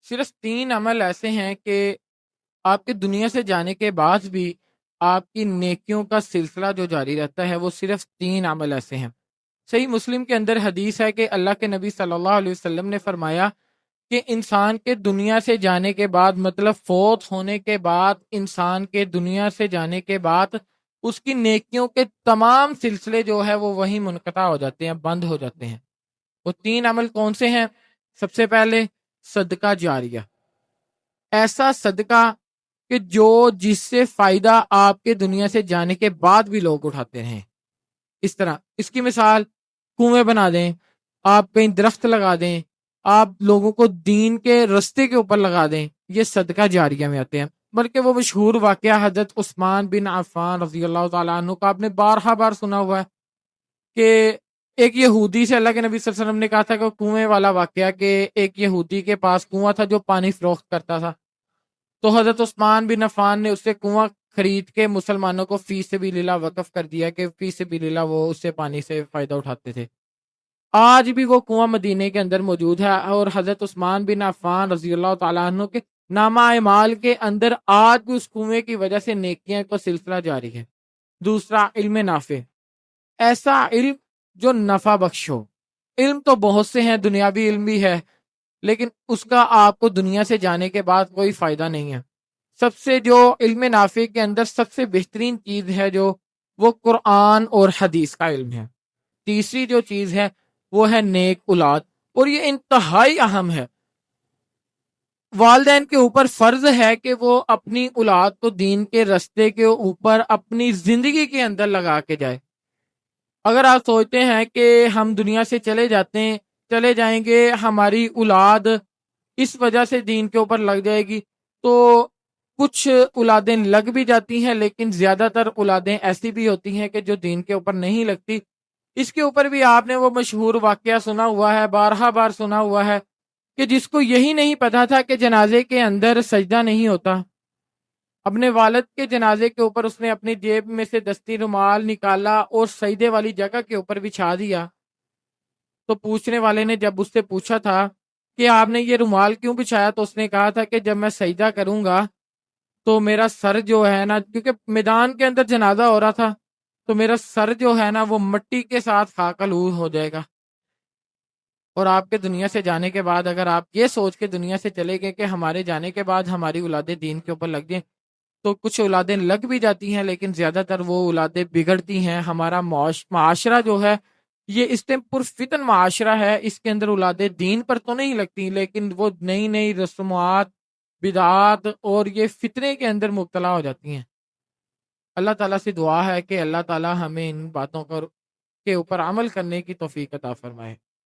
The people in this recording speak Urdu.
صرف 3 عمل ایسے ہیں کہ آپ کے دنیا سے جانے کے بعد بھی آپ کی نیکیوں کا سلسلہ جو جاری رہتا ہے، وہ صرف 3 عمل ایسے ہیں۔ صحیح مسلم کے اندر حدیث ہے کہ اللہ کے نبی صلی اللہ علیہ وسلم نے فرمایا کہ انسان کے دنیا سے جانے کے بعد، مطلب فوت ہونے کے بعد، انسان کے دنیا سے جانے کے بعد اس کی نیکیوں کے تمام سلسلے جو ہے وہ وہیں منقطع ہو جاتے ہیں، بند ہو جاتے ہیں۔ وہ 3 عمل کون سے ہیں؟ سب سے پہلے صدقہ جاریہ، ایسا صدقہ کہ جس سے فائدہ آپ کے دنیا سے جانے کے بعد بھی لوگ اٹھاتے ہیں۔ اس طرح اس کی مثال، کنویں بنا دیں، آپ کہیں درخت لگا دیں، آپ لوگوں کو دین کے رستے کے اوپر لگا دیں، یہ صدقہ جاریہ میں آتے ہیں۔ بلکہ وہ مشہور واقعہ حضرت عثمان بن عفان رضی اللہ تعالیٰ عنہ کا آپ نے بارہا بار سنا ہوا ہے کہ ایک یہودی سے اللہ کے نبی صلی اللہ علیہ وسلم نے کہا تھا کہ کنویں والا واقعہ، کہ ایک یہودی کے پاس کنواں تھا جو پانی فروخت کرتا تھا، تو حضرت عثمان بن عفان نے اس سے کنواں خرید کے مسلمانوں کو فی سبیل اللہ وقف کر دیا کہ فی سبیل اللہ وہ اس سے پانی سے فائدہ اٹھاتے تھے۔ آج بھی وہ کنواں مدینے کے اندر موجود ہے، اور حضرت عثمان بن عفان رضی اللہ تعالیٰ عنہ کے نامہ اعمال کے اندر آج بھی اس کنویں کی وجہ سے نیکیاں کا سلسلہ جاری ہے۔ دوسرا، علم نافع، ایسا علم جو نفع بخش ہو۔ علم تو بہت سے ہیں، دنیاوی علم بھی ہے، لیکن اس کا آپ کو دنیا سے جانے کے بعد کوئی فائدہ نہیں ہے۔ سب سے جو علم نافع کے اندر سب سے بہترین چیز ہے جو، وہ قرآن اور حدیث کا علم ہے۔ تیسری جو چیز ہے وہ ہے نیک اولاد، اور یہ انتہائی اہم ہے۔ والدین کے اوپر فرض ہے کہ وہ اپنی اولاد کو دین کے رستے کے اوپر اپنی زندگی کے اندر لگا کے جائے۔ اگر آپ سوچتے ہیں کہ ہم دنیا سے چلے جائیں گے، ہماری اولاد اس وجہ سے دین کے اوپر لگ جائے گی، تو کچھ اولادیں لگ بھی جاتی ہیں، لیکن زیادہ تر اولادیں ایسی بھی ہوتی ہیں کہ جو دین کے اوپر نہیں لگتی۔ اس کے اوپر بھی آپ نے وہ مشہور واقعہ سنا ہوا ہے، بارہا بار سنا ہوا ہے، کہ جس کو یہی نہیں پتا تھا کہ جنازے کے اندر سجدہ نہیں ہوتا، اپنے والد کے جنازے کے اوپر اس نے اپنی جیب میں سے دستی رومال نکالا اور سجدے والی جگہ کے اوپر بچھا دیا۔ تو پوچھنے والے نے جب اس سے پوچھا تھا کہ آپ نے یہ رومال کیوں بچھایا، تو اس نے کہا تھا کہ جب میں سجدہ کروں گا تو میرا سر جو ہے نا، کیونکہ میدان کے اندر جنازہ ہو رہا تھا، تو میرا سر جو ہے نا وہ مٹی کے ساتھ خاک آلود ہو جائے گا۔ اور آپ کے دنیا سے جانے کے بعد اگر آپ یہ سوچ کے دنیا سے چلے گئے کہ ہمارے جانے کے بعد ہماری اولادیں دین کے اوپر لگ جائیں، تو کچھ اولادیں لگ بھی جاتی ہیں، لیکن زیادہ تر وہ اولادیں بگڑتی ہیں۔ ہمارا معاشرہ جو ہے یہ اس ٹائم پرفتن معاشرہ ہے، اس کے اندر اولادیں دین پر تو نہیں لگتی، لیکن وہ نئی نئی رسومات، بدعات اور یہ فتنے کے اندر مبتلا ہو جاتی ہیں۔ اللہ تعالیٰ سے دعا ہے کہ اللہ تعالیٰ ہمیں ان باتوں کے اوپر عمل کرنے کی توفیق عطا فرمائے۔